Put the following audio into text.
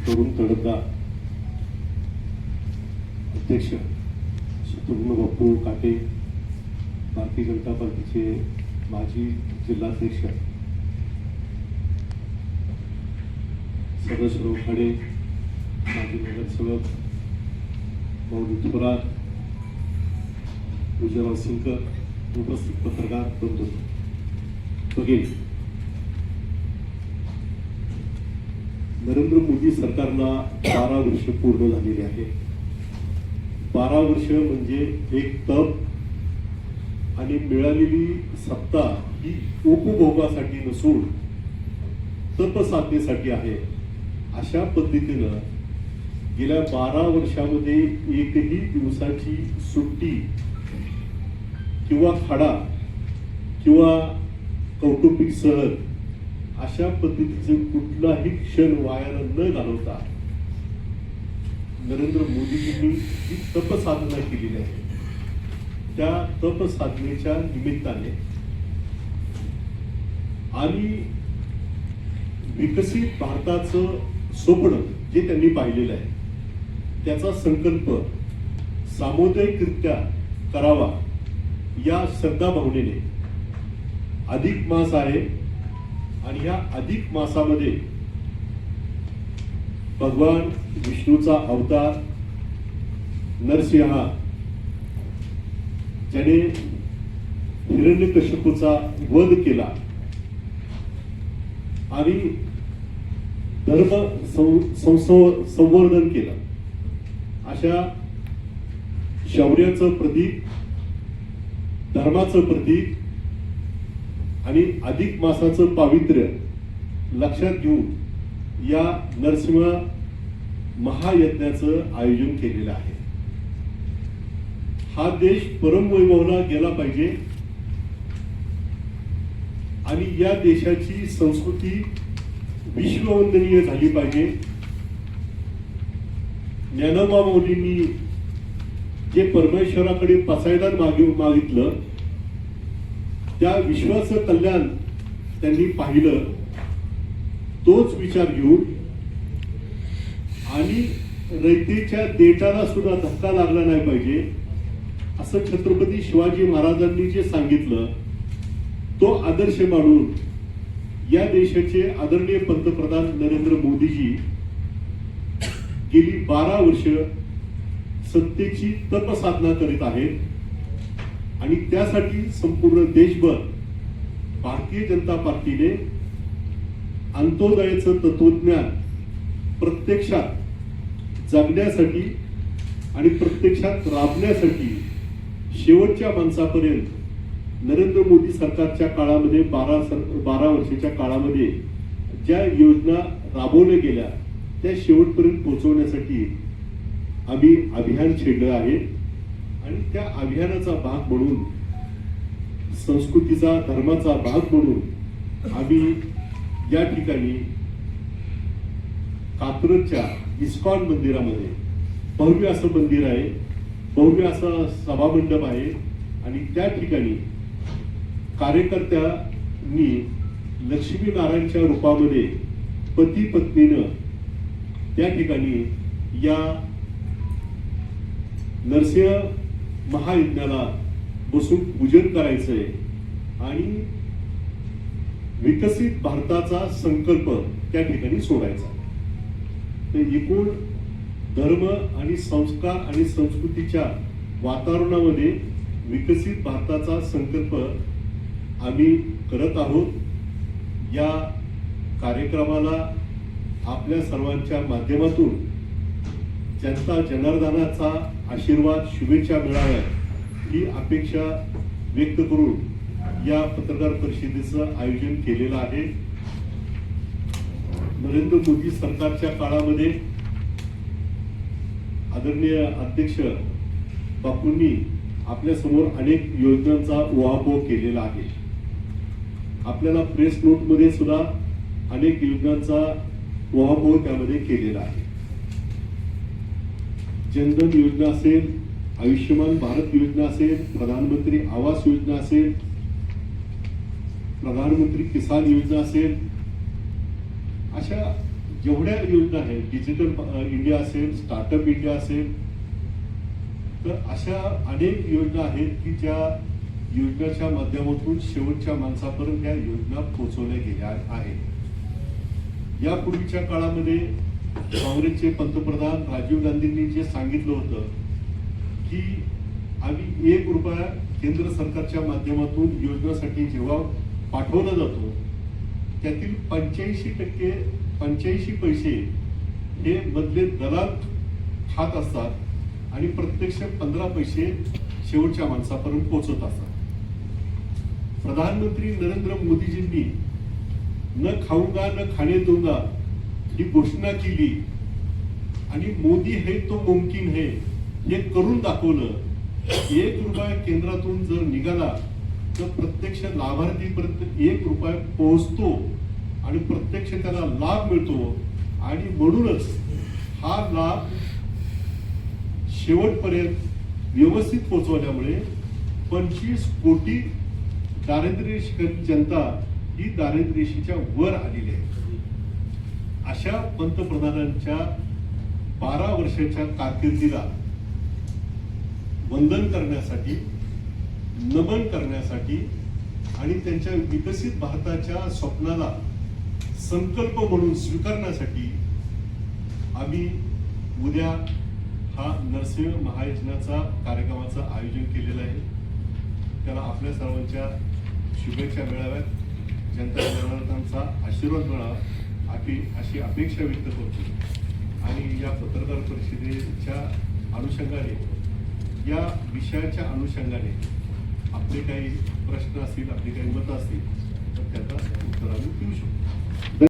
तरुण तडफदार अध्यक्ष शत्रुघ्न बापू काटे, भारतीय जनता पार्टीचे माजी जिल्हाध्यक्ष सदाशिवराव खाडे, माजी नगरसेवक मौलवी थोरात, विजयराव सिंकर, उपस्थित पत्रकार बंधू वगैरे, नरेंद्र मोदी सरकारला 12 वर्ष पूर्ण झालेली आहे. 12 वर्ष म्हणजे एक तप आणि मिळालेली सत्ता ही उपभोगासाठी नसून तप साधनेसाठी आहे. अशा पद्धतीनं गेल्या 12 वर्षामध्ये एकही दिवसाची सुट्टी किंवा खाडा किंवा कौटुंबिक सहल अशा पद्धतीचे कुठलाही क्षण वाया न घालवता नरेंद्र मोदीजींनी जी तपसाधना केलेली आहे, त्या तपसाधनेच्या निमित्ताने आणि विकसित भारताचं स्वप्न जे त्यांनी पाहिलेलं आहे त्याचा संकल्प सामुदायिकरित्या करावा या श्रद्धा भावनेने अधिक मास आहे आणि या अधिक मासामध्ये भगवान विष्णूचा अवतार नरसिंहा ज्याने हिरण्यकश्यपूचा वध केला आणि धर्म संवर्धन केलं, अशा शौर्याचं प्रतीक, धर्माचं प्रतीक आणि अधिक मासाचं पावित्र्य लक्षात घेऊन या नरसिंह महायज्ञाचं आयोजन केलेलं आहे. हा देश परमवैभवला गेला पाहिजे आणि या देशाची संस्कृती विश्ववंदनीय झाली पाहिजे. ज्ञानोबा माऊलींनी जे परमेश्वराकडे पसायदान मागितलं त्या विश्वाचं कल्याण त्यांनी पाहिलं. तोच विचार घेऊन आणि रयतेच्या देटाला सुद्धा धक्का लागला नाही पाहिजे असं छत्रपती शिवाजी महाराजांनी जे सांगितलं तो आदर्श मानून या देशाचे आदरणीय पंतप्रधान नरेंद्र मोदीजी गेली 12 वर्ष सत्तेची तपसाधना करीत आहेत आणि त्यासाठी संपूर्ण देशभर भारतीय जनता पार्टीने अंत्योदयाचं तत्वज्ञान प्रत्यक्षात जगण्यासाठी आणि प्रत्यक्षात राबण्यासाठी शेवटच्या माणसापर्यंत नरेंद्र मोदी सरकारच्या काळामध्ये 12 वर्षाच्या काळामध्ये ज्या योजना राबवल्या गेल्या त्या शेवटपर्यंत पोहोचवण्यासाठी आम्ही अभियान छेडलं आहे आणि त्या अभियानाचा भाग म्हणून संस्कृतीचा धर्माचा भाग म्हणून आम्ही या ठिकाणी कात्रजच्या इस्कॉन मंदिरामध्ये भव्य असं मंदिर आहे, भव्य असा सभामंडप आहे आणि त्या ठिकाणी कार्यकर्त्यांनी लक्ष्मीनारायणच्या रूपामध्ये पती पत्नीनं त्या ठिकाणी या नरसिंह महायज्ञाला बसून पूजन करायचंय आणि विकसित भारताचा संकल्प त्या ठिकाणी सोडायचा. तर एकूण धर्म आणि संस्कार आणि संस्कृतीच्या वातावरणामध्ये विकसित भारताचा संकल्प आम्ही करत आहोत. या कार्यक्रमाला आपल्या सर्वांच्या माध्यमातून जनता जनार्दनाचा आशीर्वाद शुभेच्छा मिळाव्यात ही अपेक्षा व्यक्त करून या पत्रकार परिषदेचं आयोजन केलेलं आहे. नरेंद्र मोदी सरकारच्या काळामध्ये आदरणीय अध्यक्ष बापूंनी आपल्या समोर अनेक योजनांचा उहापोह केलेला आहे. आपल्याला प्रेस नोट मध्ये सुद्धा अनेक योजनांचा उहापोह त्यामध्ये केलेला आहे. जनधन योजना असेल, आयुष्यमान भारत योजना असेल, प्रधानमंत्री आवास योजना असेल, प्रधानमंत्री किसान योजना असेल, अशा जेवढ्या योजना आहेत, डिजिटल इंडिया असेल, स्टार्टअप इंडिया असेल, तर अशा अनेक योजना आहेत की ज्या योजनेच्या माध्यमातून शेवटच्या माणसापर्यंत या योजना पोहोचवल्या गेल्या आहेत. यापूर्वीच्या काळामध्ये काँग्रेसचे पंतप्रधान राजीव गांधींनी जे सांगितलं होतं की आम्ही 1 रुपया केंद्र सरकारच्या माध्यमातून योजनेसाठी जेव्हा पाठवला जातो त्यातील 85 पैसे हे मधले दलाल खात असतात आणि प्रत्यक्ष 15 पैसे शेवटच्या माणसापर्यंत पोहोचत असतात. प्रधानमंत्री नरेंद्र मोदीजींनी न खाऊंगा न खाणे दूंगा ही घोषणा केली आणि मोदी है तो मुमकिन है हे करून दाखवलं. 1 रुपया केंद्रातून जर निघाला तर प्रत्यक्ष लाभार्थीपर्यंत 1 रुपया पोहोचतो आणि प्रत्यक्ष त्याला लाभ मिळतो आणि म्हणूनच हा लाभ शेवटपर्यंत व्यवस्थित पोहोचवल्यामुळे 25 कोटी दारिद्र्य जनता ही दारिद्र्य रेषेच्या वर आलेली आहे. अशा पंतप्रधानांच्या 12 वर्षाच्या कारकिर्दीला वंदन करण्यासाठी, नमन करण्यासाठी आणि त्यांच्या विकसित भारताच्या स्वप्नाला संकल्प म्हणून स्वीकारण्यासाठी आम्ही उद्या हा नरसिंह महायज्ञाचा कार्यक्रमाचं आयोजन केलेलं आहे. त्याला आपल्या सर्वांच्या शुभेच्छा मिळाव्यात, जनता जनार्दनांचा आशीर्वाद मिळावा अशी अपेक्षा व्यक्त करतो. आणि या पत्रकार परिषदेच्या अनुषंगाने, या विषयाच्या अनुषंगाने आपले काही प्रश्न असतील, आपली काही मतं असतील तर त्याचा उत्तर आम्ही देऊ शकतो.